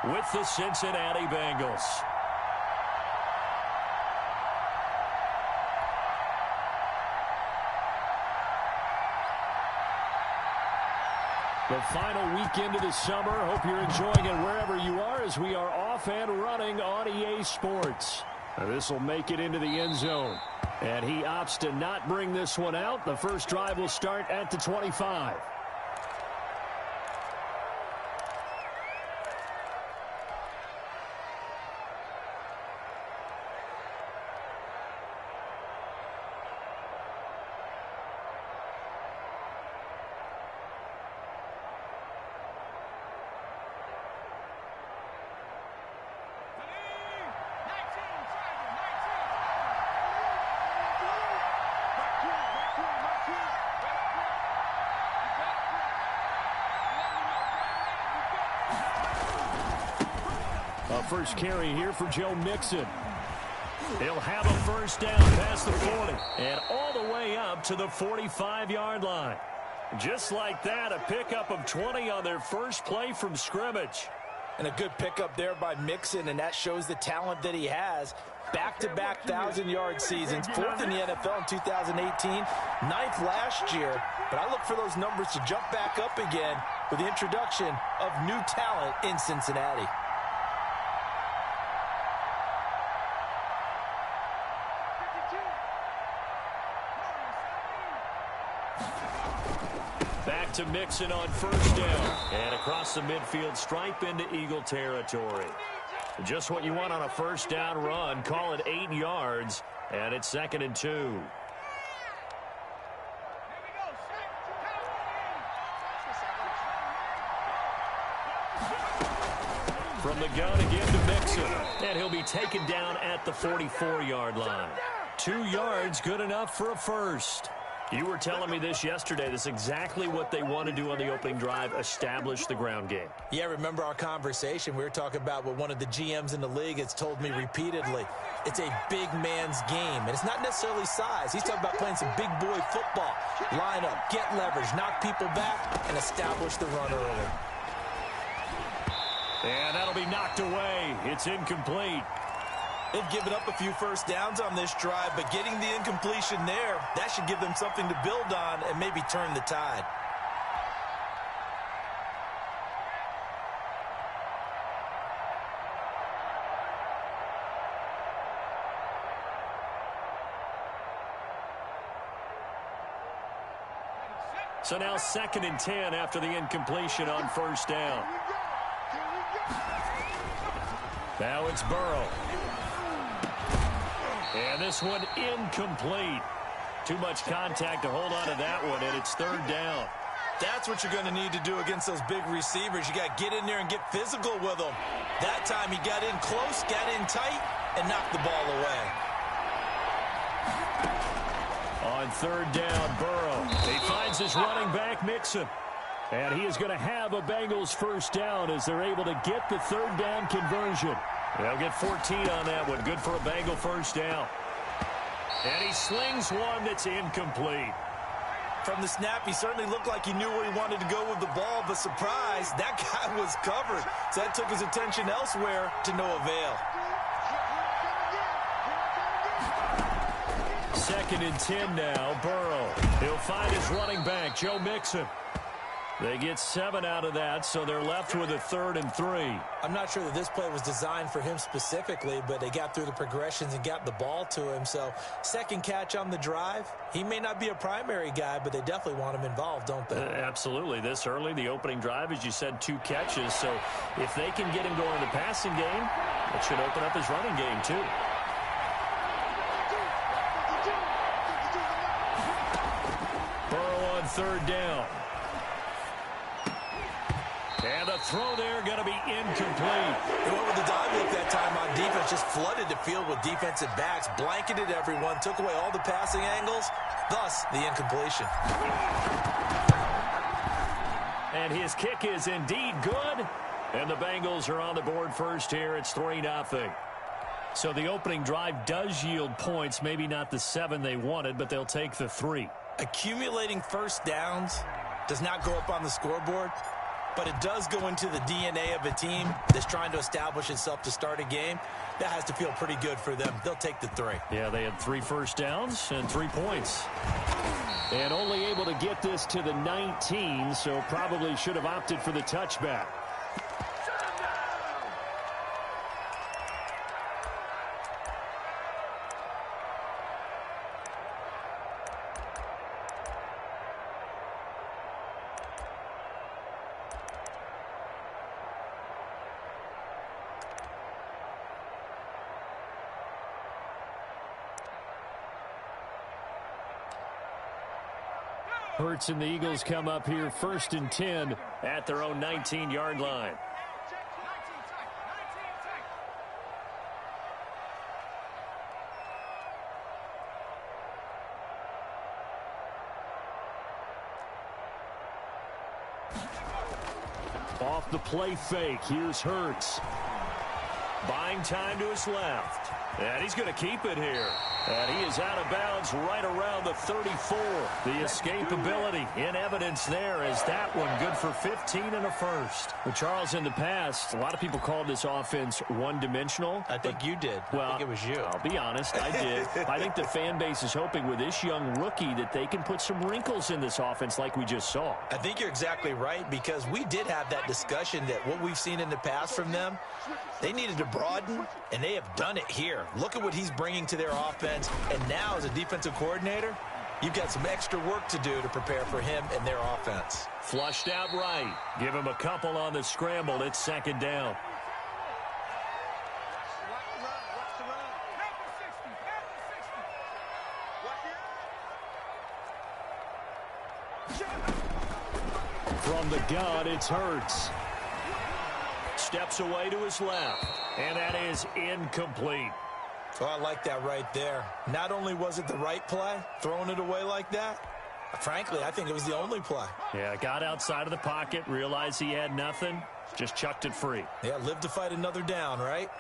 with the Cincinnati Bengals. The final weekend of the summer. Hope you're enjoying it wherever you are as we are off and running on EA Sports. This will make it into the end zone. And he opts to not bring this one out. The first drive will start at the 25. First carry here for Joe Mixon. He'll have a first down past the 40 and all the way up to the 45-yard line. Just like that, a pickup of 20 on their first play from scrimmage. And a good pickup there by Mixon, and that shows the talent that he has. Back-to-back 1,000-yard seasons, fourth in the NFL in 2018, ninth last year. But I look for those numbers to jump back up again with the introduction of new talent in Cincinnati. Back to Mixon on first down. And across the midfield stripe into Eagle territory. Just what you want on a first down run. Call it 8 yards. And it's 2nd and 2. From the gun again to Mixon. And he'll be taken down at the 44-yard line. 2 yards, good enough for a first. You were telling me this yesterday. This is exactly what they want to do on the opening drive, establish the ground game. Yeah, remember our conversation. We were talking about what one of the GMs in the league has told me repeatedly. It's a big man's game, and it's not necessarily size. He's talking about playing some big boy football. Line up, get leverage, knock people back, and establish the run early. And that'll be knocked away. It's incomplete. They've given up a few first downs on this drive, but getting the incompletion there, that should give them something to build on and maybe turn the tide. So now 2nd and 10 after the incompletion on first down. Now it's Burrow. And this one incomplete. Too much contact to hold on to that one, and it's 3rd down. That's what you're going to need to do against those big receivers. You got to get in there and get physical with them. That time he got in close, got in tight, and knocked the ball away. On 3rd down, Burrow. He finds his running back, Mixon. And he is going to have a Bengals first down as they're able to get the 3rd down conversion. They'll get 14 on that one. Good for a Bengal first down. And he slings one that's incomplete. From the snap, he certainly looked like he knew where he wanted to go with the ball, but surprise, that guy was covered. So that took his attention elsewhere to no avail. 2nd and 10 now, Burrow. He'll find his running back, Joe Mixon. They get 7 out of that, so they're left with a 3rd and 3. I'm not sure that this play was designed for him specifically, but they got through the progressions and got the ball to him. So second catch on the drive. He may not be a primary guy, but they definitely want him involved, don't they? Absolutely. This early, the opening drive, as you said, 2 catches. So if they can get him going in the passing game, it should open up his running game too. Burrow on 3rd down. And the throw there going to be incomplete. He went with the dive look that time on defense. Just flooded the field with defensive backs. Blanketed everyone. Took away all the passing angles. Thus, the incompletion. And his kick is indeed good. And the Bengals are on the board first here. It's 3-0. So the opening drive does yield points. Maybe not the 7 they wanted, but they'll take the 3. Accumulating first downs does not go up on the scoreboard. but it does go into the DNA of a team that's trying to establish itself to start a game. That has to feel pretty good for them. They'll take the 3. Yeah, they had 3 first downs and 3 points. And only able to get this to the 19, so probably should have opted for the touchback. Hurts and the Eagles come up here 1st and 10 at their own 19-yard line. Off the play fake, here's Hurts. Buying time to his left. And he's going to keep it here. And he is out of bounds right around the 34. The escapability in evidence there as that one good for 15 and a first. But Charles, in the past, a lot of people called this offense one-dimensional. I think you did. Well, I think it was you. I'll be honest, I did. I think the fan base is hoping with this young rookie that they can put some wrinkles in this offense like we just saw. I think you're exactly right, because we did have that discussion that what we've seen in the past from them, they needed to broaden, and they have done it here. Look at what he's bringing to their offense, and now as a defensive coordinator, you've got some extra work to do to prepare for him and their offense. Flushed out right. Give him a couple on the scramble. It's 2nd down. From the gun, it's Hurts. Steps away to his left, and that is incomplete. Oh, I like that right there. Not only was it the right play, throwing it away like that, frankly, I think it was the only play. Yeah, got outside of the pocket, realized he had nothing, just chucked it free. Yeah, live to fight another down, right?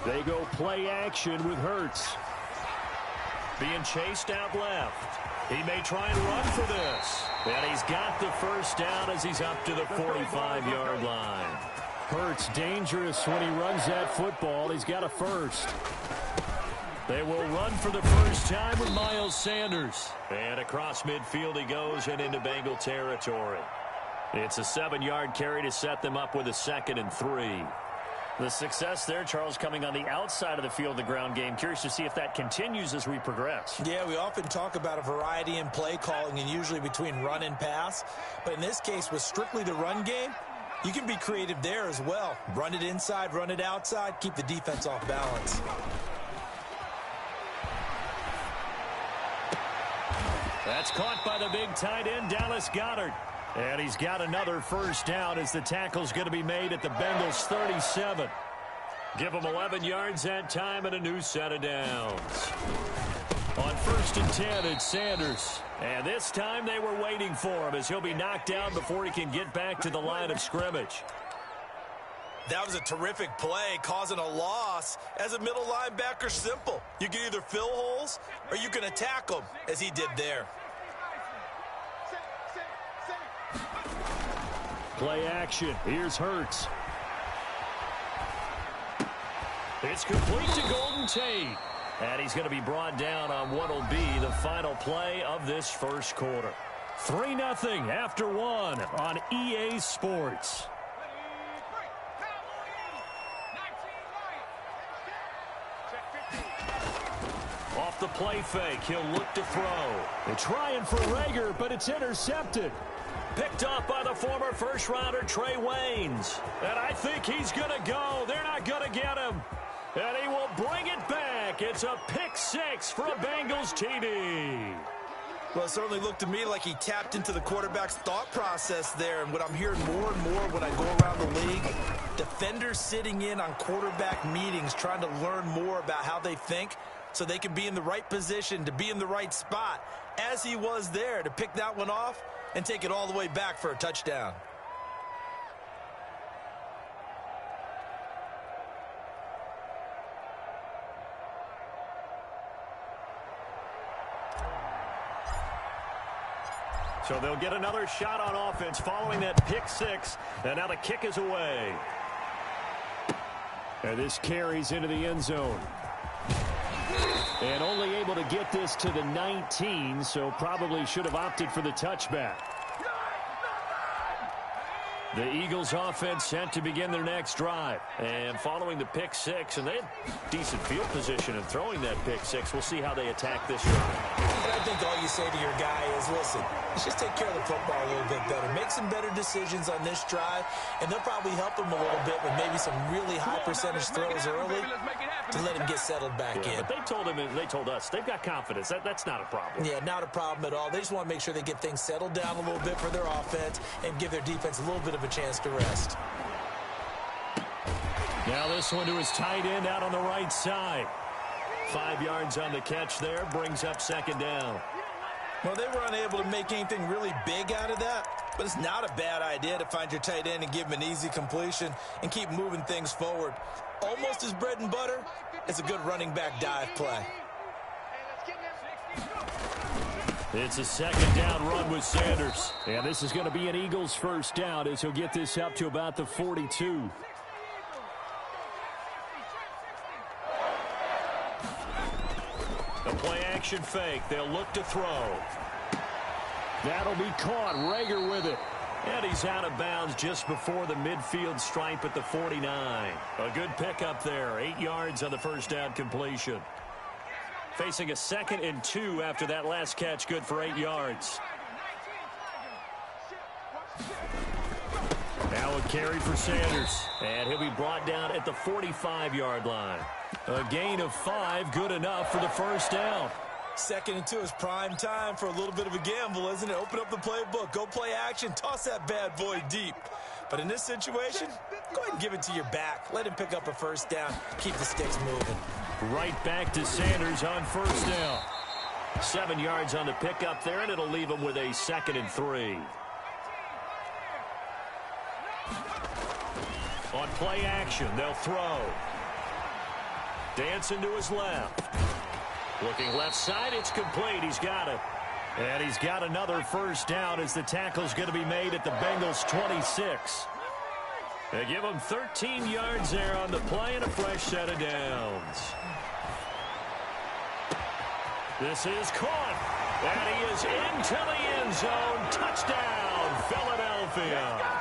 They go play action with Hurts. Being chased out left. He may try and run for this. And he's got the first down as he's up to the 45-yard line. Hurts dangerous when he runs that football. He's got a first. They will run for the first time with Miles Sanders. And across midfield he goes and into Bengal territory. It's a 7-yard carry to set them up with a 2nd and 3. The success there, Charles, coming on the outside of the field, the ground game. Curious to see if that continues as we progress. Yeah, we often talk about a variety in play calling and usually between run and pass. But in this case, with strictly the run game, you can be creative there as well. Run it inside, run it outside, keep the defense off balance. That's caught by the big tight end, Dallas Goedert. And he's got another first down as the tackle's going to be made at the Bengals 37. Give them 11 yards that time and a new set of downs. On 1st and 10, it's Sanders. And this time they were waiting for him as he'll be knocked down before he can get back to the line of scrimmage. That was a terrific play, causing a loss. As a middle linebacker, simple. You can either fill holes or you can attack them, as he did there. Play action. Here's Hurts. It's complete to Golden Tate. And he's going to be brought down on what will be the final play of this first quarter. 3-0 after 1 on EA Sports. Off the play fake, he'll look to throw. They're trying for Reagor, but it's intercepted. Picked off by the former first-rounder Trey Waynes. And I think he's going to go. They're not going to get him. And he will bring it back. It's a pick 6 for a Bengals TD. Well, it certainly looked to me like he tapped into the quarterback's thought process there. And what I'm hearing more and more when I go around the league, defenders sitting in on quarterback meetings trying to learn more about how they think so they can be in the right position to be in the right spot, as he was there to pick that one off and take it all the way back for a touchdown. So they'll get another shot on offense following that pick six. And now the kick is away. And this carries into the end zone. And only able to get this to the 19, so probably should have opted for the touchback. The Eagles offense set to begin their next drive. And following the pick six, and they had decent field position in throwing that pick six. We'll see how they attack this drive. And I think all you say to your guy is, listen, let's just take care of the football a little bit better. Make some better decisions on this drive, and they'll probably help him a little bit with maybe some really high percentage throws early to let him get settled back in. But they told him, and they told us, they've got confidence. That's not a problem. Yeah, not a problem at all. They just want to make sure they get things settled down a little bit for their offense and give their defense a little bit of a chance to rest. Now this one to his tight end out on the right side. 5 yards on the catch there, brings up second down. Well, they were unable to make anything really big out of that, but it's not a bad idea to find your tight end and give him an easy completion and keep moving things forward. Almost as bread and butter as a good running back dive play. It's a second down run with Sanders. And this is going to be an Eagles first down as he'll get this up to about the 42. The play action fake. They'll look to throw. That'll be caught. Rager with it. And he's out of bounds just before the midfield stripe at the 49. A good pickup there. 8 yards on the first down completion. Facing a 2nd and 2 after that last catch, good for 8 yards. Now a carry for Sanders. And he'll be brought down at the 45-yard line. A gain of 5, good enough for the first down. 2nd and 2 is prime time for a little bit of a gamble, isn't it? Open up the playbook, go play action, toss that bad boy deep. But in this situation, go ahead and give it to your back. Let him pick up a first down. Keep the sticks moving. Right back to Sanders on first down. 7 yards on the pickup there, and it'll leave him with a 2nd and 3. On play action, they'll throw. Dancing to his left. Looking left side, it's complete. He's got it. And he's got another first down as the tackle's going to be made at the Bengals' 26. They give him 13 yards there on the play and a fresh set of downs. This is caught. And he is into the end zone. Touchdown, Philadelphia.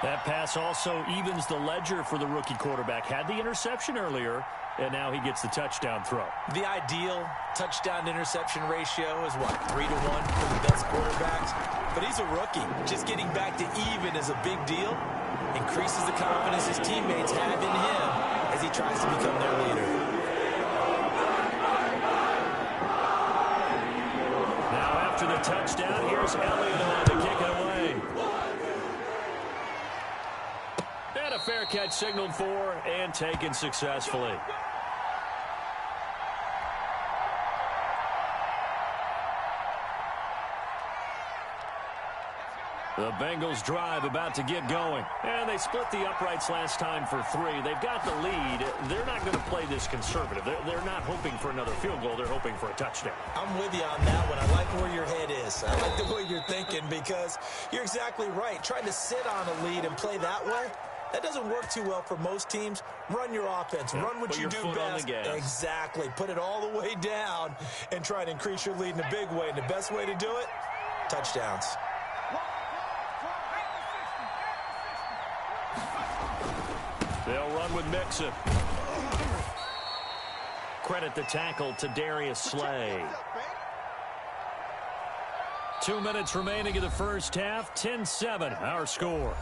That pass also evens the ledger for the rookie quarterback. Had the interception earlier, and now he gets the touchdown throw. The ideal touchdown-interception ratio is, what, 3-1 for the best quarterbacks? But he's a rookie. Just getting back to even is a big deal. Increases the confidence his teammates have in him as he tries to become their leader. Now after the touchdown, here's Elliott on to kick it away. And a fair catch signaled for and taken successfully. The Bengals drive about to get going. And they split the uprights last time for 3. They've got the lead. They're not going to play this conservative. They're not hoping for another field goal. They're hoping for a touchdown. I'm with you on that one. I like where your head is. I like the way you're thinking because you're exactly right. Trying to sit on a lead and play that way, that doesn't work too well for most teams. Run your offense. Run what you do best. Exactly. Put it all the way down and try to increase your lead in a big way. And the best way to do it, touchdowns. They'll run with Mixon. Credit the tackle to Darius Slay. 2 minutes remaining in the first half. 10-7, our score.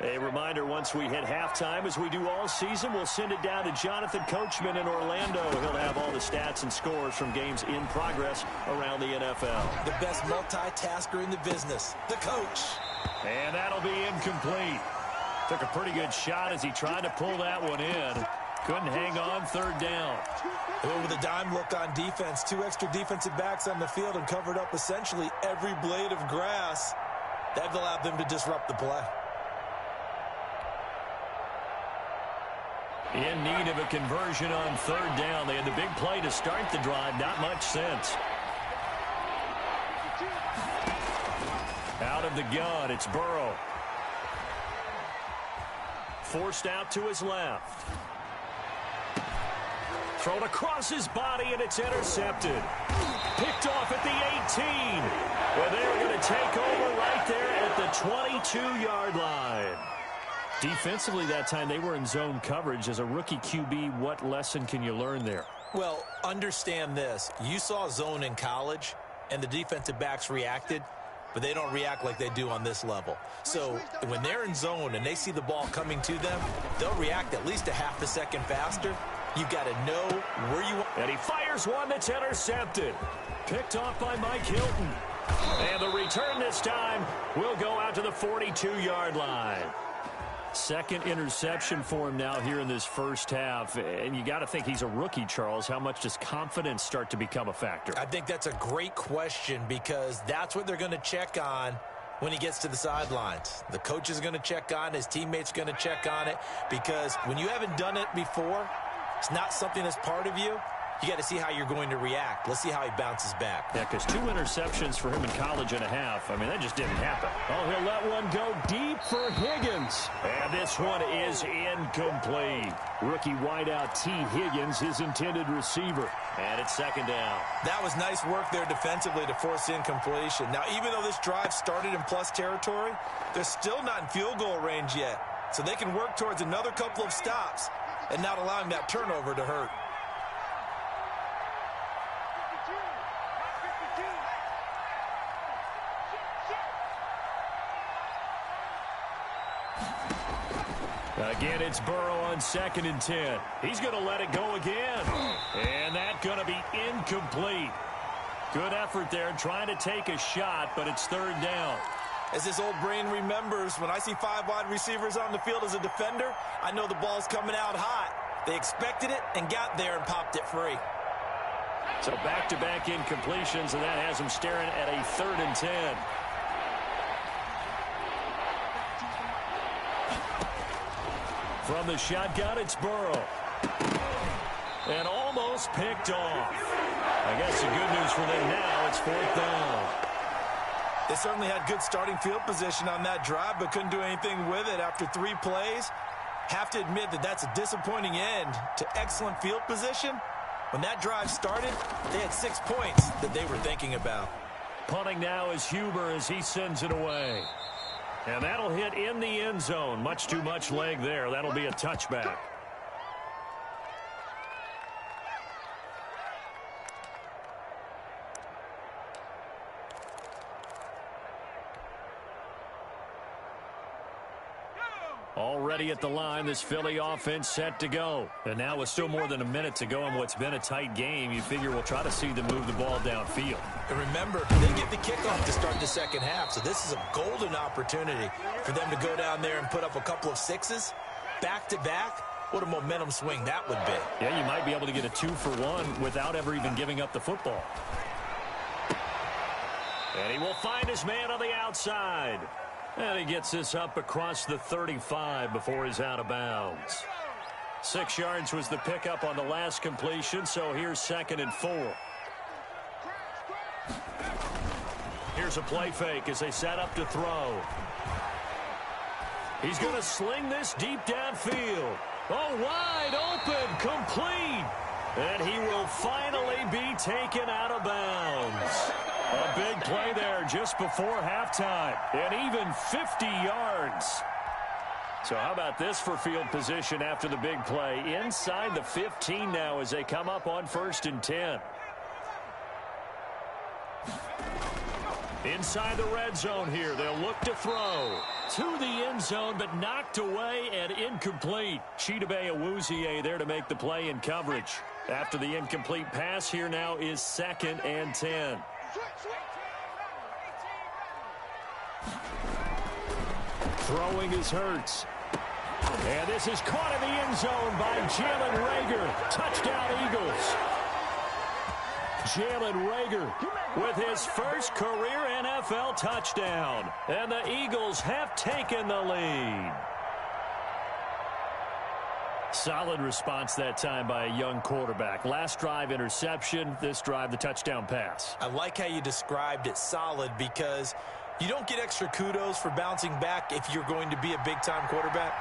A reminder, once we hit halftime, as we do all season, we'll send it down to Jonathan Coachman in Orlando. He'll have all the stats and scores from games in progress around the NFL. The best multitasker in the business, the coach. And that'll be incomplete. Took a pretty good shot as he tried to pull that one in. Couldn't hang on, third down. With a dime look on defense, 2 extra defensive backs on the field and covered up essentially every blade of grass. That allowed them to disrupt the play. In need of a conversion on third down. They had the big play to start the drive. Not much sense. Out of the gun, it's Burrow. Forced out to his left. Thrown across his body, and it's intercepted. Picked off at the 18. Well, they're going to take over right there at the 22-yard line. Defensively that time, they were in zone coverage. As a rookie QB, what lesson can you learn there? Well, understand this. You saw zone in college, and the defensive backs reacted, but they don't react like they do on this level. So when they're in zone and they see the ball coming to them, they'll react at least a half a second faster. You've got to know where you want. And he fires one that's intercepted. Picked off by Mike Hilton. And the return this time will go out to the 42-yard line. Second interception for him now here in this first half. And you got to think he's a rookie, Charles. How much does confidence start to become a factor? I think that's a great question because that's what they're going to check on when he gets to the sidelines. The coach is going to check on it. His teammates going to check on it because when you haven't done it before, it's not something that's part of you. You got to see how you're going to react. Let's see how he bounces back. Yeah, because 2 interceptions for him in college and a half. I mean, that just didn't happen. Oh, he'll let one go deep for Higgins. And this one is incomplete. Rookie wideout T. Higgins, his intended receiver. And it's second down. That was nice work there defensively to force incompletion. Now, even though this drive started in plus territory, they're still not in field goal range yet. So they can work towards another couple of stops and not allowing that turnover to hurt. Again, it's Burrow on 2nd and 10. He's going to let it go again. And that's going to be incomplete. Good effort there trying to take a shot, but it's third down. As this old brain remembers, when I see 5 wide receivers on the field as a defender, I know the ball's coming out hot. They expected it and got there and popped it free. So back-to-back incompletions, and that has them staring at a 3rd and 10. From the shotgun, it's Burrow. And almost picked off. I guess the good news for them now, it's 4th down. They certainly had good starting field position on that drive, but couldn't do anything with it after 3 plays. Have to admit that that's a disappointing end to excellent field position. When that drive started, they had 6 points that they were thinking about. Punting now is Huber as he sends it away. And that'll hit in the end zone. Much too much leg there. That'll be a touchback. Already at the line, this Philly offense set to go. And now with still more than a minute to go in what's been a tight game, you figure we'll try to see them move the ball downfield. And remember, they get the kickoff to start the second half, so this is a golden opportunity for them to go down there and put up a couple of 6s back-to-back. What a momentum swing that would be. Yeah, you might be able to get a 2-for-1 without ever even giving up the football. And he will find his man on the outside. And he gets this up across the 35 before he's out of bounds. 6 yards was the pickup on the last completion, so here's 2nd and 4. Here's a play fake as they set up to throw. He's going to sling this deep downfield. Oh, wide open, complete. And he will finally be taken out of bounds. A big play there just before halftime. And even 50 yards. So how about this for field position after the big play? Inside the 15 now as they come up on 1st and 10. Inside the red zone here. They'll look to throw to the end zone, but knocked away and incomplete. Chidobe Awuzie there to make the play in coverage. After the incomplete pass, here now is 2nd and 10. Throwing is Hurts. And this is caught in the end zone by Jalen Reagor. Touchdown, Eagles. Jalen Reagor with his first career NFL touchdown. And the Eagles have taken the lead. Solid response that time by a young quarterback. Last drive, interception. This drive, the touchdown pass. I like how you described it solid because you don't get extra kudos for bouncing back if you're going to be a big-time quarterback.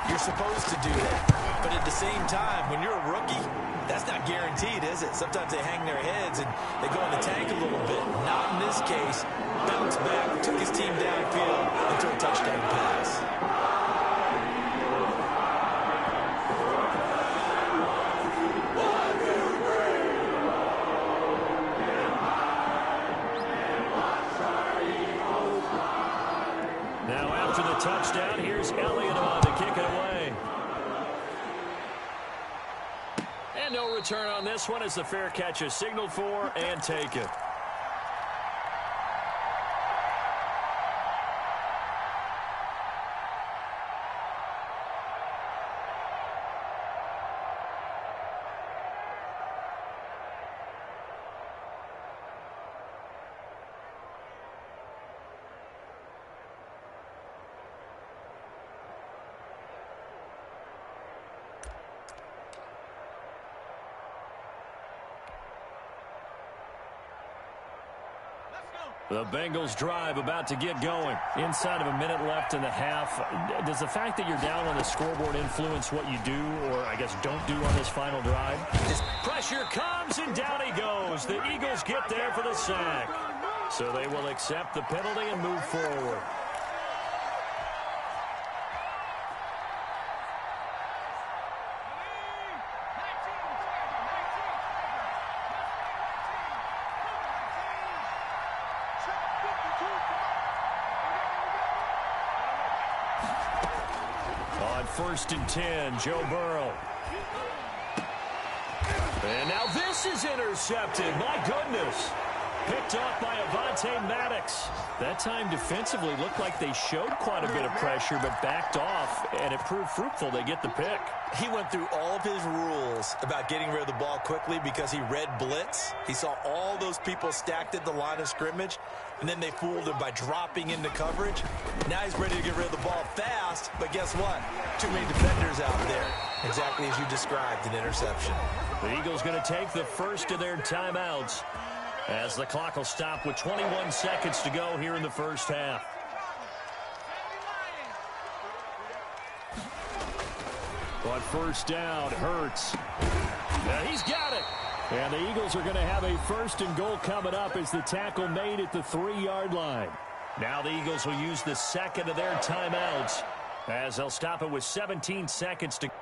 You're supposed to do that. But at the same time, when you're a rookie, that's not guaranteed, is it? Sometimes they hang their heads and they go in the tank a little bit. Not in this case. Bounced back, took his team downfield, and threw a touchdown pass. Now after the touchdown, here's Elliott on to kick it away. And no return on this one as the fair catch is signaled for and taken. The Bengals drive about to get going. Inside of a minute left in the half. Does the fact that you're down on the scoreboard influence what you do or, I guess, don't do on this final drive? Pressure comes, and down he goes. The Eagles get there for the sack. So they will accept the penalty and move forward. On 1st and 10, Joe Burrow. And now this is intercepted. My goodness. Picked off by Avonte Maddox. That time defensively looked like they showed quite a bit of pressure but backed off, and it proved fruitful. They get the pick. He went through all of his rules about getting rid of the ball quickly because he read blitz. He saw all those people stacked at the line of scrimmage, and then they fooled him by dropping into coverage. Now he's ready to get rid of the ball fast, but guess what? Too many defenders out there. Exactly as you described, an interception. The Eagles going to take the first of their timeouts as the clock will stop with 21 seconds to go here in the first half. On 1st down, Hurts. He's got it. And the Eagles are going to have a 1st and goal coming up as the tackle made at the 3-yard line. Now the Eagles will use the second of their timeouts as they'll stop it with 17 seconds to go.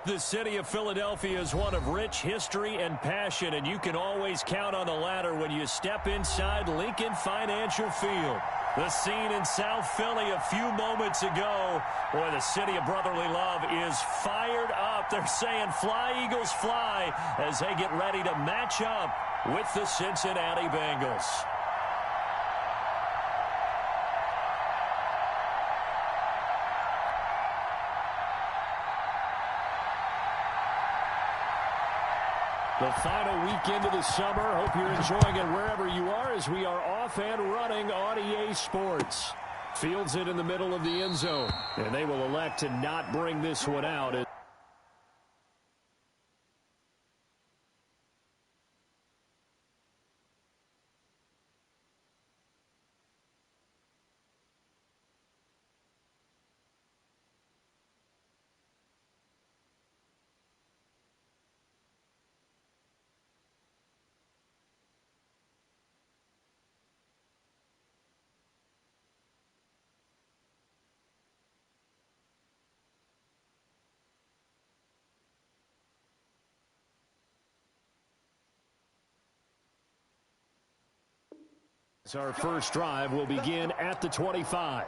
The city of Philadelphia is one of rich history and passion, and you can always count on the latter when you step inside Lincoln Financial Field. The scene in South Philly a few moments ago. Boy, the city of brotherly love is fired up. They're saying fly, Eagles, fly, as they get ready to match up with the Cincinnati Bengals. The final weekend of the summer. Hope you're enjoying it wherever you are as we are off and running on EA Sports. Fields it in the middle of the end zone, and they will elect to not bring this one out. Our first drive will begin at the 25.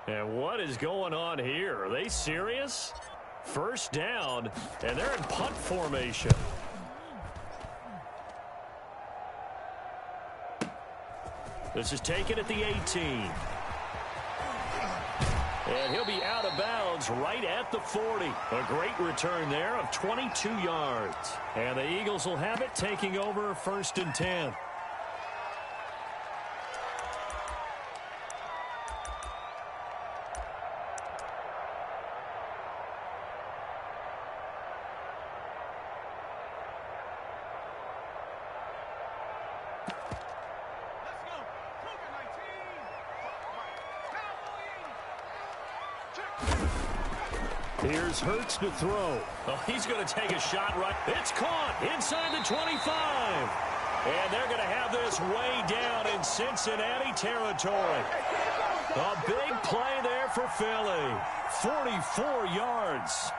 And what is going on here? Are they serious? First down, and they're in punt formation. This is taken at the 18. And he'll be out of bounds right at the 40. A great return there of 22 yards. And the Eagles will have it, taking over 1st and 10. Here's Hurts to throw. Oh, he's going to take a shot right. It's caught inside the 25. And they're going to have this way down in Cincinnati territory. A big play there for Philly. 44 yards.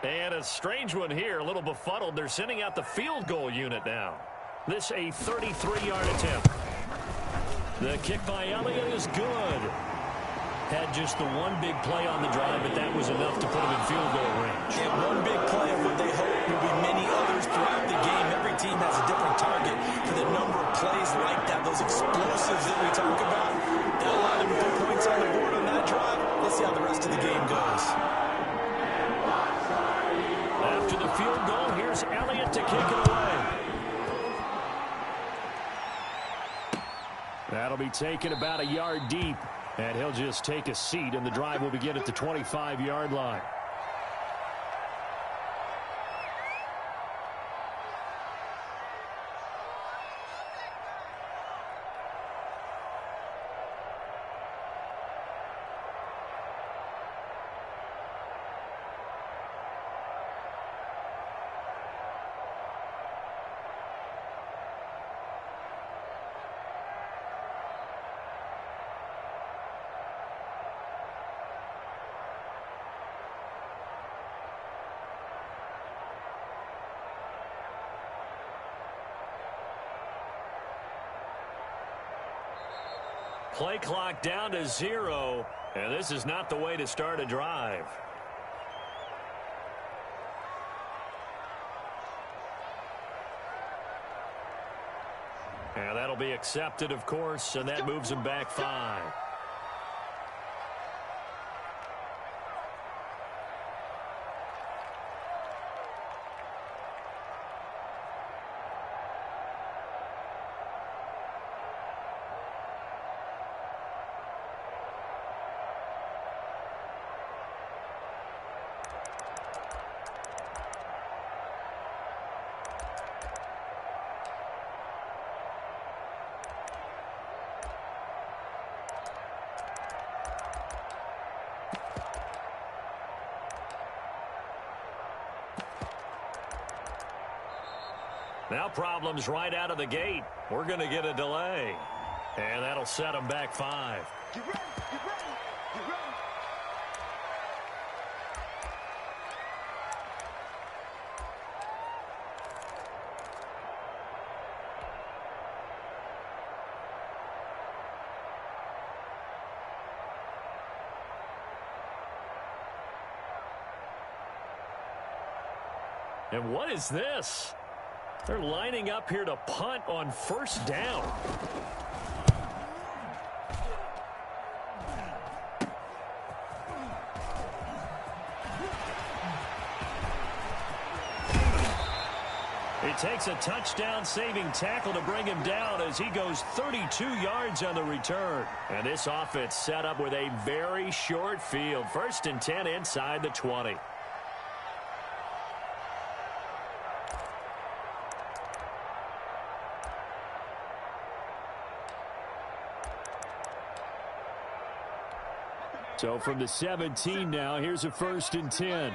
And a strange one here, a little befuddled. They're sending out the field goal unit now. This a 33-yard attempt. The kick by Elliott is good. Had just the one big play on the drive, but that was enough to put him in field goal range. Yeah, one big play of what they hope will be many others throughout the game. Every team has a different target for the number of plays like that, those explosives that we talk about. That allowed them to put points on the board on that drive. Let's see how the rest of the game goes. After the field goal, here's Elliott to kick That'll be taken about a yard deep. And he'll just take a seat, and the drive will begin at the 25-yard line. Play clock down to 0, and this is not the way to start a drive. And that'll be accepted, of course, and that moves him back 5. Now problems right out of the gate. We're going to get a delay. And that'll set them back 5. Get ready, get ready, get ready. And what is this? They're lining up here to punt on first down. He takes a touchdown-saving tackle to bring him down as he goes 32 yards on the return. And this offense set up with a very short field. 1st and 10 inside the 20. So from the 17 now, here's a 1st and 10.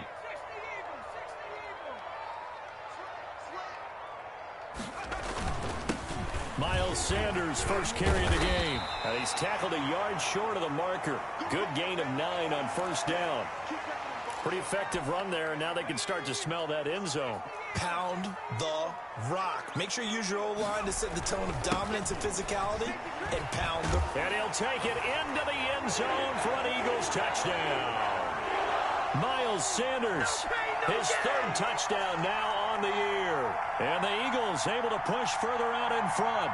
Miles Sanders, first carry of the game. And he's tackled a yard short of the marker. Good gain of 9 on first down. Pretty effective run there, and now they can start to smell that end zone. Pound the rock. Make sure you use your O-line to set the tone of dominance and physicality, and pound the... And he'll take it into the end zone for an Eagles touchdown. Miles Sanders, his 3rd touchdown now on the year. And the Eagles able to push further out in front.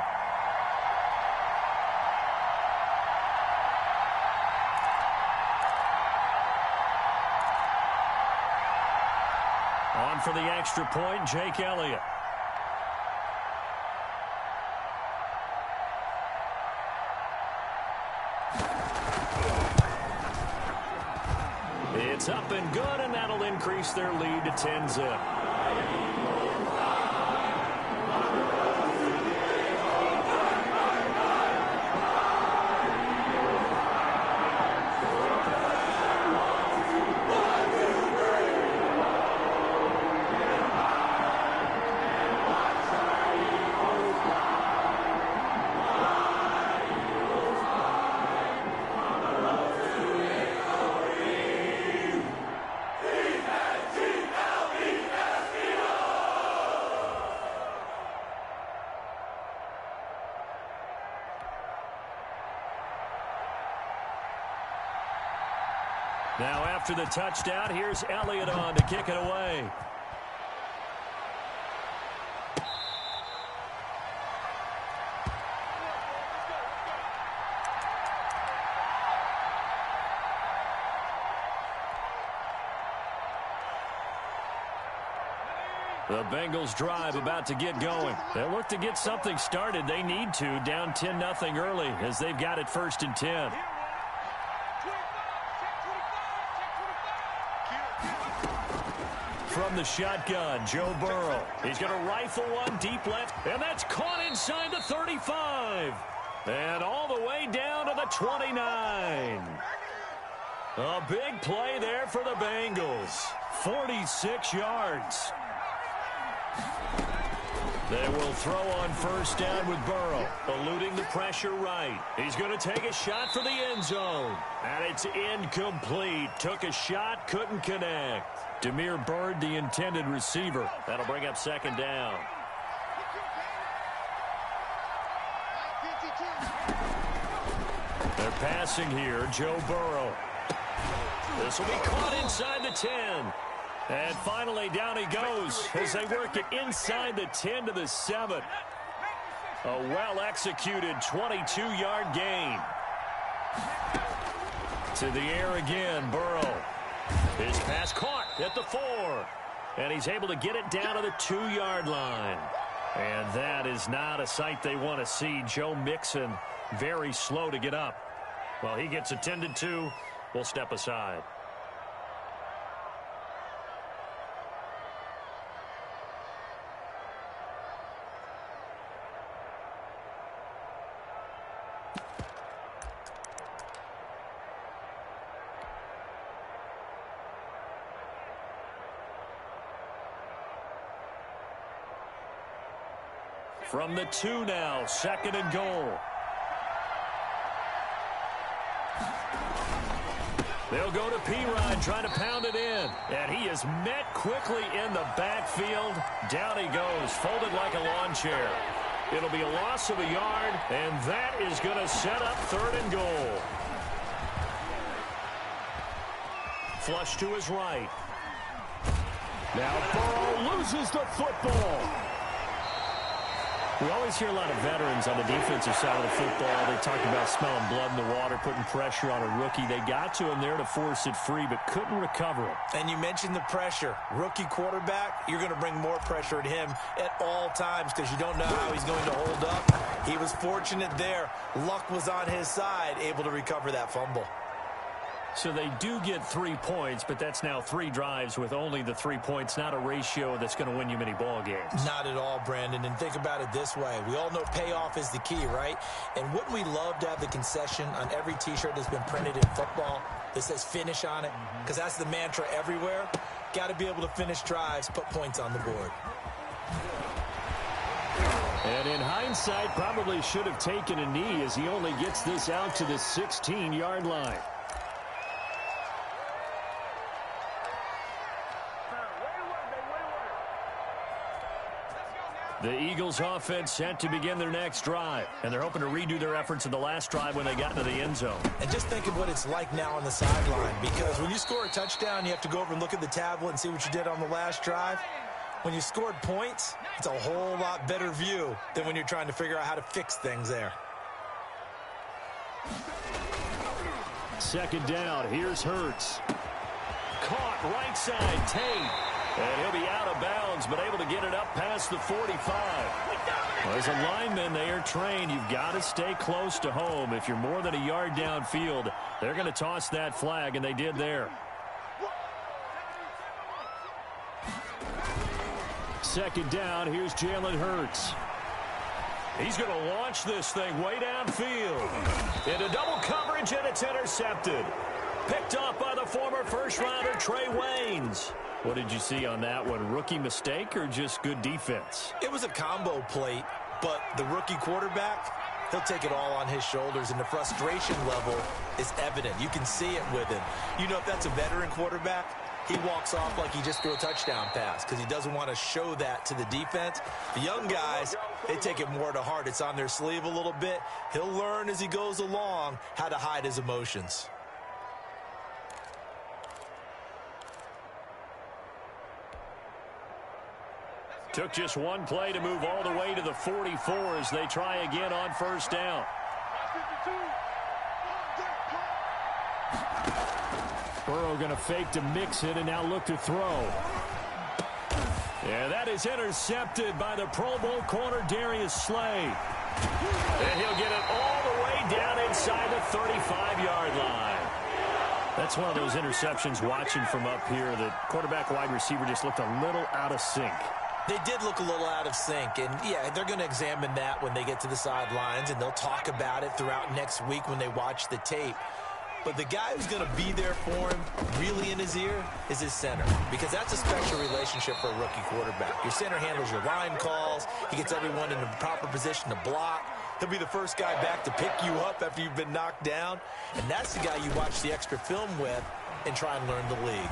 On for the extra point, Jake Elliott. It's up and good, and that'll increase their lead to 10-zip. Now after the touchdown, here's Elliott on to kick it away. The Bengals drive about to get going. They'll look to get something started. They need to, down 10-0 early as they've got it 1st and 10. From the shotgun, Joe Burrow. He's going to rifle one deep left, and that's caught inside the 35. And all the way down to the 29. A big play there for the Bengals. 46 yards. They will throw on 1st down with Burrow, eluding the pressure right. He's going to take a shot for the end zone. And it's incomplete. Took a shot, couldn't connect. Damiere Byrd, the intended receiver. That'll bring up 2nd down. They're passing here, Joe Burrow. This will be caught inside the 10. And finally, down he goes as they work it inside the 10 to the 7. A well-executed 22-yard gain. To the air again, Burrow. His pass caught at the 4. And he's able to get it down to the 2-yard line. And that is not a sight they want to see. Joe Mixon very slow to get up. Well, he gets attended to. We'll step aside. From the 2 now, 2nd and goal. They'll go to P-Rod, trying to pound it in. And he is met quickly in the backfield. Down he goes, folded like a lawn chair. It'll be a loss of a yard, and that is going to set up 3rd and goal. Flush to his right. Now Burrow loses the football. We always hear a lot of veterans on the defensive side of the football. They talk about smelling blood in the water, putting pressure on a rookie. They got to him there to force it free, but couldn't recover it. And you mentioned the pressure. Rookie quarterback, you're going to bring more pressure at him at all times because you don't know how he's going to hold up. He was fortunate there. Luck was on his side, able to recover that fumble. So they do get 3 points, but that's now 3 drives with only the 3 points, not a ratio that's going to win you many ball games. Not at all, Brandon. And think about it this way. We all know payoff is the key, right? And wouldn't we love to have the concession on every T-shirt that's been printed in football that says finish on it? Because that's the mantra everywhere. Got to be able to finish drives, put points on the board. And in hindsight, probably should have taken a knee as he only gets this out to the 16-yard line. The Eagles offense set to begin their next drive. And they're hoping to redo their efforts in the last drive when they got into the end zone. And just think of what it's like now on the sideline. Because when you score a touchdown, you have to go over and look at the tablet and see what you did on the last drive. When you scored points, it's a whole lot better view than when you're trying to figure out how to fix things there. 2nd down. Here's Hurts. Caught right side, Tate. And he'll be out of bounds, but able to get it up past the 45. Well, as a lineman, they are trained. You've got to stay close to home. If you're more than a yard downfield, they're going to toss that flag, and they did there. 2nd down, here's Jalen Hurts. He's going to launch this thing way downfield. Into double coverage, and it's intercepted. Picked off by the former first-rounder Trey Waynes. What did you see on that one? Rookie mistake or just good defense? It was a combo plate, but the rookie quarterback, he'll take it all on his shoulders, and the frustration level is evident. You can see it with him. You know, if that's a veteran quarterback, he walks off like he just threw a touchdown pass because he doesn't want to show that to the defense. The young guys, they take it more to heart. It's on their sleeve a little bit. He'll learn as he goes along how to hide his emotions. Took just one play to move all the way to the 44 as they try again on 1st down. Burrow going to fake to Mixon and now look to throw. Yeah, that is intercepted by the Pro Bowl corner, Darius Slay. And he'll get it all the way down inside the 35-yard line. That's one of those interceptions watching from up here. The quarterback wide receiver just looked a little out of sync. They did look a little out of sync, and yeah, they're going to examine that when they get to the sidelines, and they'll talk about it throughout next week when they watch the tape. But the guy who's going to be there for him, really in his ear, is his center, because that's a special relationship for a rookie quarterback. Your center handles your line calls. He gets everyone in the proper position to block. He'll be the first guy back to pick you up after you've been knocked down, and that's the guy you watch the extra film with and try and learn the league.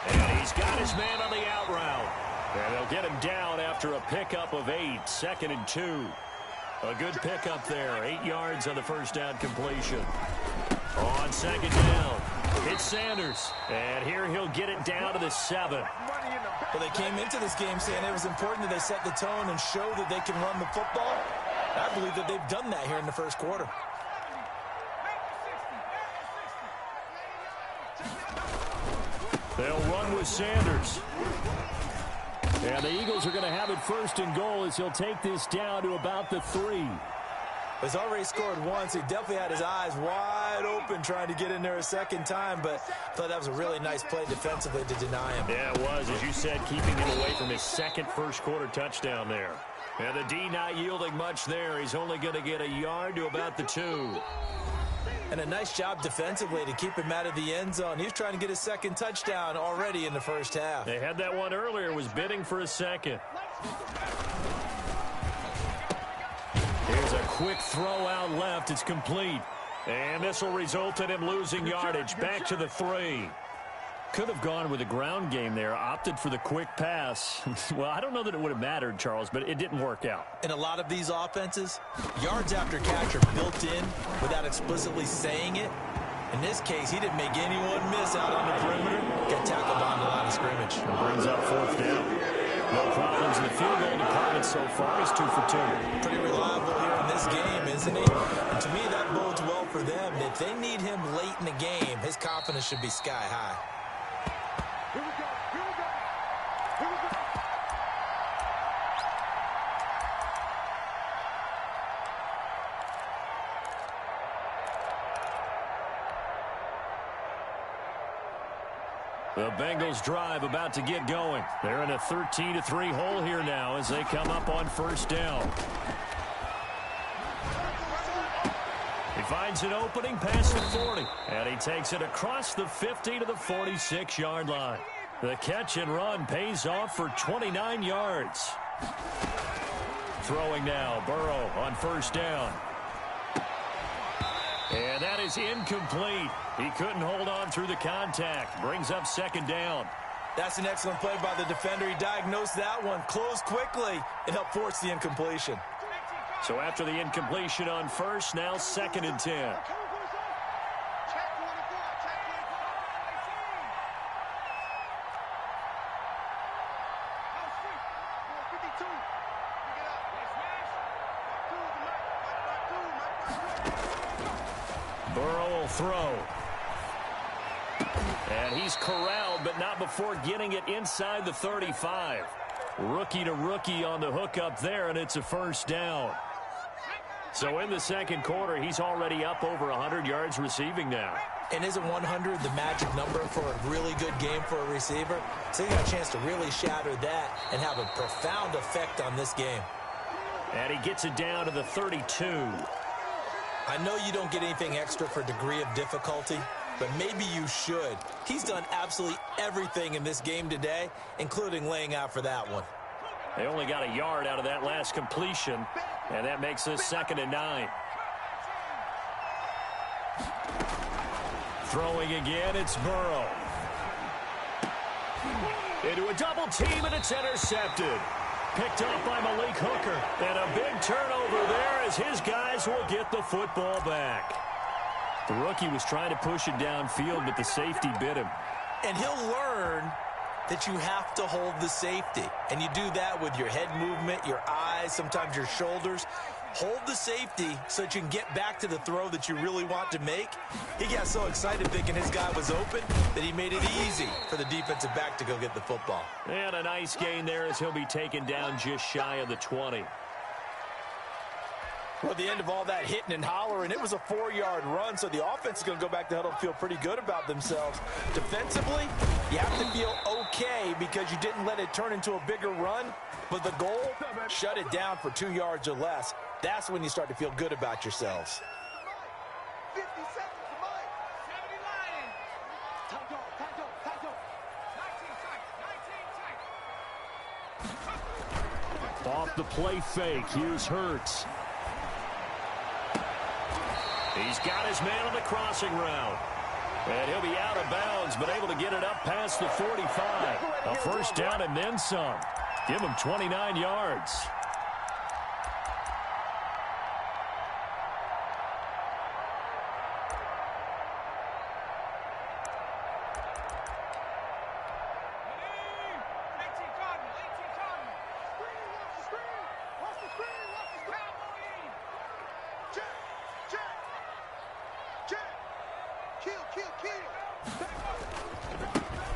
And he's got his man on the out route. And they'll get him down after a pickup of 8, 2nd and 2. A good pickup there, 8 yards on the first down completion. On 2nd down, it's Sanders. And here he'll get it down to the 7. Well, they came into this game saying it was important that they set the tone and show that they can run the football. I believe that they've done that here in the first quarter. They'll run with Sanders. And the Eagles are going to have it 1st and goal as he'll take this down to about the 3. He's already scored once. He definitely had his eyes wide open trying to get in there a second time, but I thought that was a really nice play defensively to deny him. Yeah, it was, as you said, keeping him away from his second first-quarter touchdown there. And the D not yielding much there. He's only going to get a yard to about the 2. And a nice job defensively to keep him out of the end zone. He was trying to get his second touchdown already in the first half. They had that one earlier, was bidding for a second. Here's a quick throw out left. It's complete. And this will result in him losing yardage. Back to the 3. Could have gone with a ground game there. Opted for the quick pass. Well, I don't know that it would have mattered, Charles, but it didn't work out. In a lot of these offenses, yards after catch are built in without explicitly saying it. In this case, he didn't make anyone miss out on the perimeter. Got tackled on the line of scrimmage. And brings up 4th down. No problems in the field goal department so far. He's 2 for 2. Pretty reliable here in this game, isn't he? And to me, that bodes well for them. If they need him late in the game, his confidence should be sky high. Here we go. Here we go. Here we go. The Bengals drive about to get going. They're in a 13-3 hole here now as they come up on 1st down. He finds an opening past the 40, and he takes it across the 50 to the 46-yard line. The catch and run pays off for 29 yards. Throwing now, Burrow on 1st down. And that is incomplete. He couldn't hold on through the contact. Brings up 2nd down. That's an excellent play by the defender. He diagnosed that one, closed quickly, and helped force the incompletion. So after the incompletion on 1st, now 2nd and 10. Burrow will throw. And he's corralled, but not before getting it inside the 35. Rookie to rookie on the hook up there, and it's a 1st down. So in the 2nd quarter, he's already up over 100 yards receiving now. And isn't 100 the magic number for a really good game for a receiver? So he got a chance to really shatter that and have a profound effect on this game. And he gets it down to the 32. I know you don't get anything extra for degree of difficulty, but maybe you should. He's done absolutely everything in this game today, including laying out for that one. They only got a yard out of that last completion, and that makes us 2nd and 9. Throwing again, it's Burrow. Into a double team, and it's intercepted. Picked up by Malik Hooker. And a big turnover there as his guys will get the football back. The rookie was trying to push it downfield, but the safety bit him. And he'll learn that you have to hold the safety. And you do that with your head movement, your eyes, sometimes your shoulders. hold the safety so that you can get back to the throw that you really want to make. He got so excited thinking his guy was open that he made it easy for the defensive back to go get the football. And a nice gain there as he'll be taken down just shy of the 20. Well, at the end of all that hitting and hollering, it was a 4-yard run, so the offense is going to go back to huddle and feel pretty good about themselves. Defensively, you have to feel okay because you didn't let it turn into a bigger run, but the goal, shut it down for 2 yards or less. That's when you start to feel good about yourselves. 50 seconds to Mike. 70 Lions. Time go. 19 tight. Off the play fake, here's Hurts. He's got his man on the crossing route. And he'll be out of bounds, but able to get it up past the 45. A first down and then some. Give him 29 yards.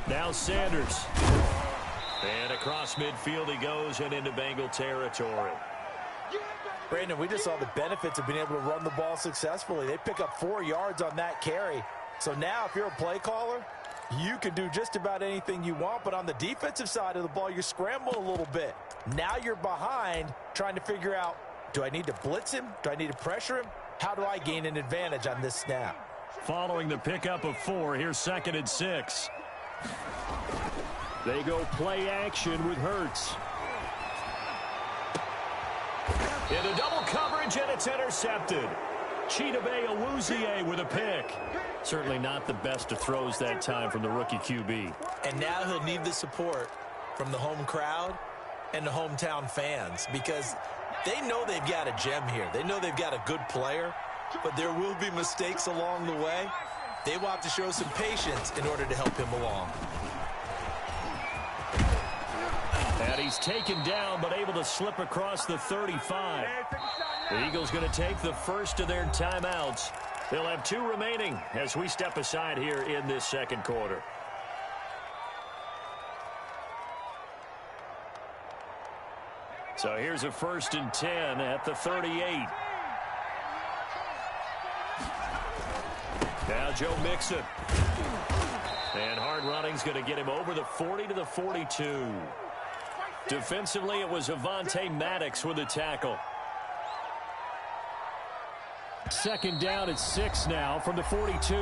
Now Sanders. And across midfield he goes and into Bengal territory. Brandon, we just saw the benefits of being able to run the ball successfully. They pick up 4 yards on that carry. So now if you're a play caller, you can do just about anything you want. But on the defensive side of the ball, you scramble a little bit. Now you're behind trying to figure out, do I need to blitz him? Do I need to pressure him? How do I gain an advantage on this snap? Following the pickup of 4, here's 2nd and 6. They go play action with Hurts. Into double coverage, and it's intercepted. Chidobe Awuzie with a pick. Certainly not the best of throws that time from the rookie QB. And now he'll need the support from the home crowd and the hometown fans because they know they've got a gem here. They know they've got a good player, but there will be mistakes along the way. They will have to show some patience in order to help him along. And he's taken down, but able to slip across the 35. The Eagles going to take the first of their timeouts. They'll have 2 remaining as we step aside here in this second quarter. So here's a 1st and 10 at the 38. Now Joe Mixon. And hard running's going to get him over the 40 to the 42. Defensively, it was Avonte Maddox with a tackle. 2nd down at 6 now from the 42.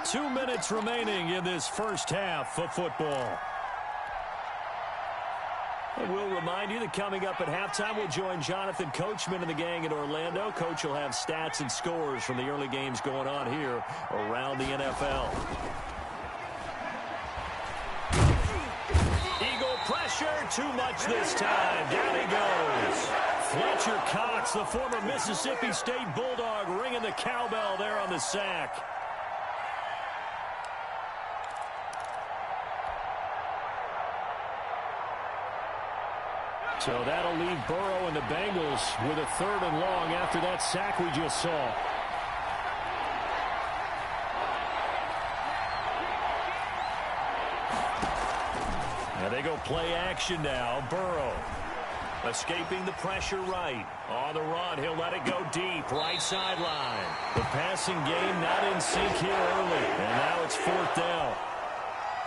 2 minutes remaining in this first half of football. And we'll remind you that coming up at halftime, we'll join Jonathan Coachman and the gang in Orlando. Coach will have stats and scores from the early games going on here around the NFL. Eagle pressure, too much this time. Down he goes. Fletcher Cox, the former Mississippi State Bulldog, ringing the cowbell there on the sack. So that'll leave Burrow and the Bengals with a 3rd and long after that sack we just saw. And they go play action now. Burrow escaping the pressure right. On the run, he'll let it go deep. Right sideline. The passing game not in sync here early. And now it's 4th down.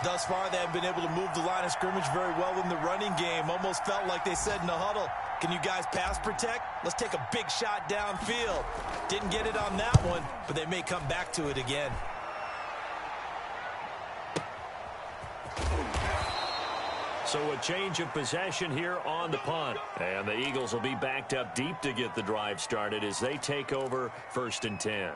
Thus far, they have been able to move the line of scrimmage very well in the running game. Almost felt like they said in the huddle, can you guys pass protect? Let's take a big shot downfield. Didn't get it on that one, but they may come back to it again. So a change of possession here on the punt. And the Eagles will be backed up deep to get the drive started as they take over 1st and 10.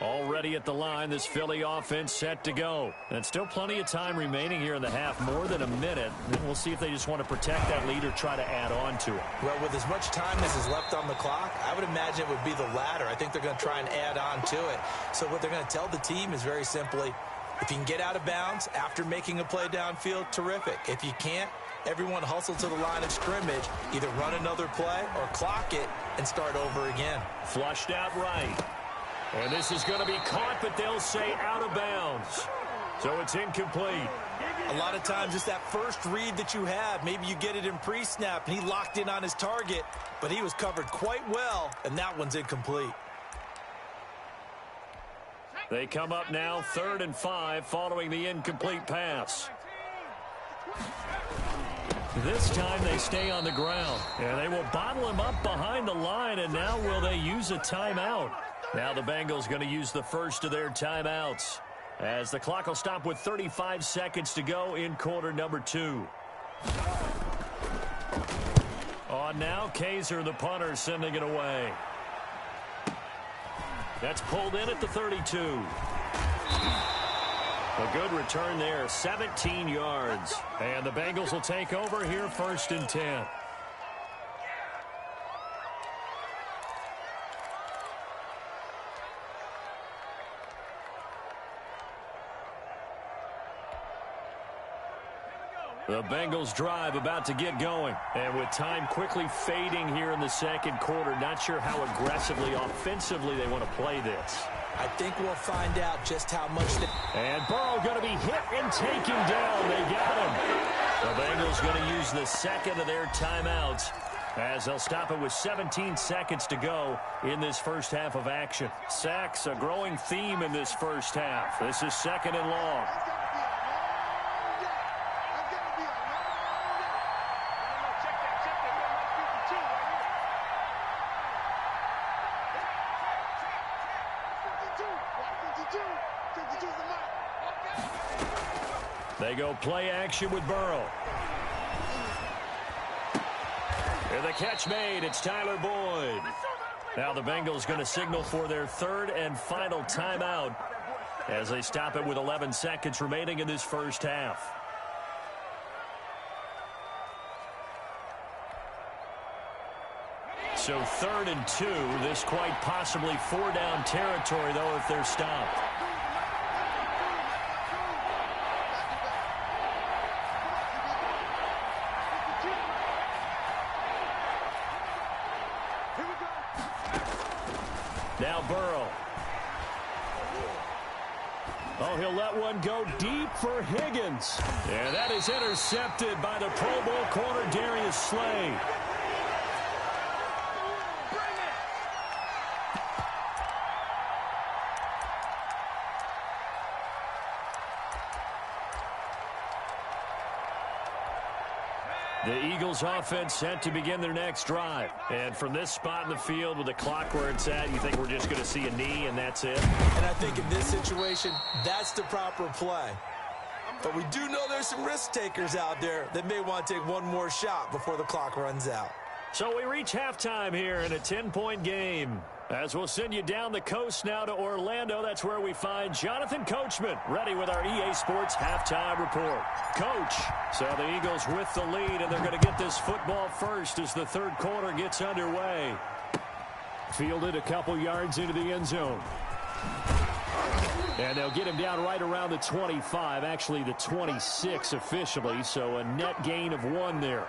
Already at the line, this Philly offense set to go. And still plenty of time remaining here in the half, more than a minute. And we'll see if they just want to protect that lead or try to add on to it. Well, with as much time as is left on the clock, I would imagine it would be the latter. I think they're going to try and add on to it. So what they're going to tell the team is very simply, If you can get out of bounds after making a play downfield, terrific. If you can't, everyone hustle to the line of scrimmage, either run another play or clock it and start over again. Flushed out right. And this is going to be caught, but they'll say out of bounds. So it's incomplete. A lot of times it's that first read that you have. Maybe you get it in pre-snap, and he locked in on his target, but he was covered quite well, and that one's incomplete. They come up now 3rd and 5 following the incomplete pass. This time they stay on the ground, and they will bottle him up behind the line, and now will they use a timeout? Now the Bengals going to use the first of their timeouts, as the clock will stop with 35 seconds to go in quarter number 2. On now, Kaiser, the punter, sending it away. That's pulled in at the 32. A good return there, 17 yards. And the Bengals will take over here 1st and 10. The Bengals drive about to get going. And with time quickly fading here in the second quarter, not sure how aggressively, offensively they want to play this. I think we'll find out just how much And Burrow going to be hit and taken down. They got him. The Bengals going to use the second of their timeouts, as they'll stop it with 17 seconds to go in this first half of action. Sacks, a growing theme in this first half. This is 2nd and long. They go play action with Burrow. And the catch made. It's Tyler Boyd. Now the Bengals going to signal for their 3rd and final timeout as they stop it with 11 seconds remaining in this first half. So 3rd and 2. This quite possibly 4-down territory, though, if they're stopped. Now Burrow. Oh, he'll let one go deep for Higgins. And that is intercepted by the Pro Bowl corner Darius Slay. The Eagles offense set to begin their next drive. And from this spot in the field with the clock where it's at, you think we're just going to see a knee and that's it? And I think in this situation, that's the proper play. But we do know there's some risk takers out there that may want to take one more shot before the clock runs out. So we reach halftime here in a 10-point game. As we'll send you down the coast now to Orlando, that's where we find Jonathan Coachman, ready with our EA Sports halftime report. Coach, so the Eagles with the lead, and they're going to get this football first as the third quarter gets underway. Fielded a couple yards into the end zone. And they'll get him down right around the 25, actually the 26 officially, so a net gain of 1 there.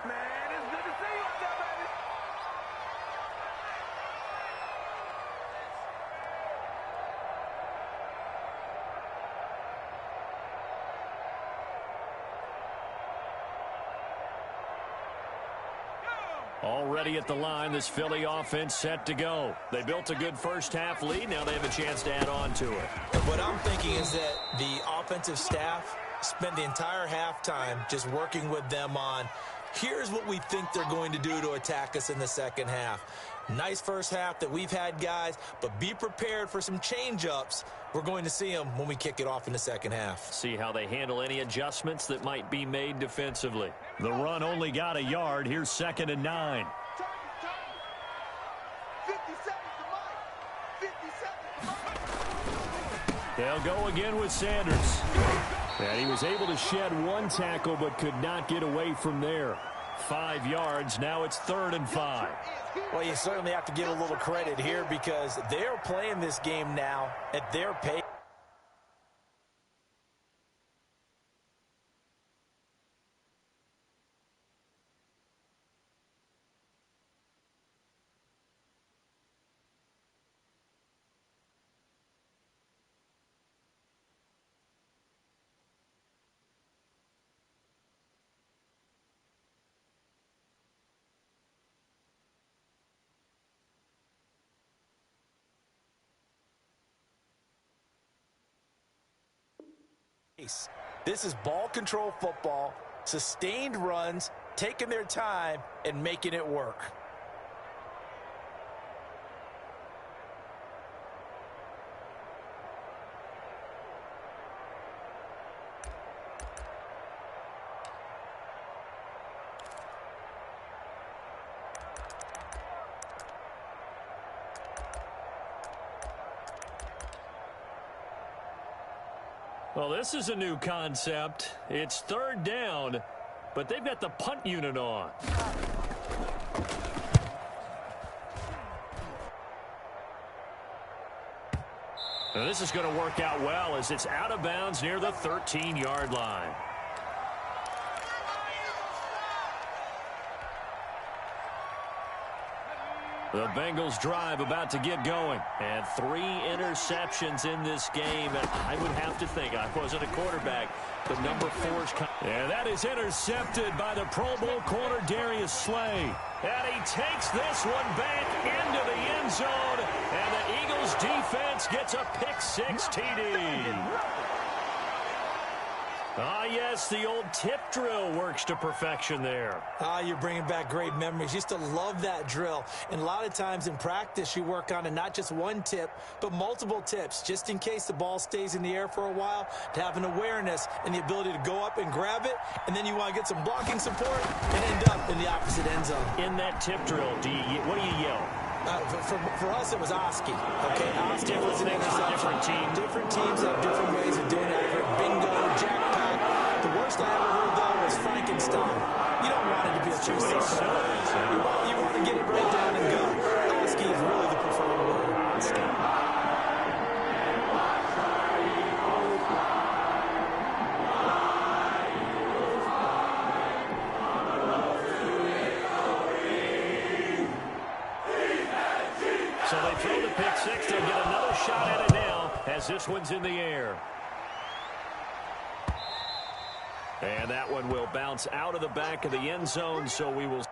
Already at the line, this Philly offense set to go. They built a good first half lead. Now they have a chance to add on to it. What I'm thinking is that the offensive staff spent the entire halftime just working with them on, here's what we think they're going to do to attack us in the second half. Nice first half that we've had, guys, but be prepared for some change-ups. We're going to see them when we kick it off in the second half. See how they handle any adjustments that might be made defensively. The run only got a yard. Here's 2nd and 9. They'll go again with Sanders. And he was able to shed 1 tackle but could not get away from there. 5 yards. Now it's 3rd and 5. Well, you certainly have to give a little credit here because they're playing this game now at their pace. This is ball control football, sustained runs, taking their time, and making it work. Well, this is a new concept. It's third down, but they've got the punt unit on. Now, this is going to work out well as it's out of bounds near the 13-yard line. The Bengals drive about to get going. And 3 interceptions in this game. And I would have to think, I wasn't a quarterback, but number 4's and that is intercepted by the Pro Bowl corner Darius Slay. And he takes this one back into the end zone. And the Eagles defense gets a pick-6 TD. Ah, yes, the old tip drill works to perfection there. You're bringing back great memories. Used to love that drill. And a lot of times in practice, you work on it, not just one tip, but multiple tips, just in case the ball stays in the air for a while, to have an awareness and the ability to go up and grab it, and then you want to get some blocking support and end up in the opposite end zone. In that tip drill, what do you yell? For us, it was Oski. Okay, Oski was an different team. Different teams have different ways of doing it. Bingo, jackpot. The worst I ever heard, though, was Frankenstein. You don't want it to be a true system. You want to get it right down and go. Oski is really the preferred word. So they throw the pick-6. They'll get another shot at it now as this one's in the air. And that one will bounce out of the back of the end zone, so we will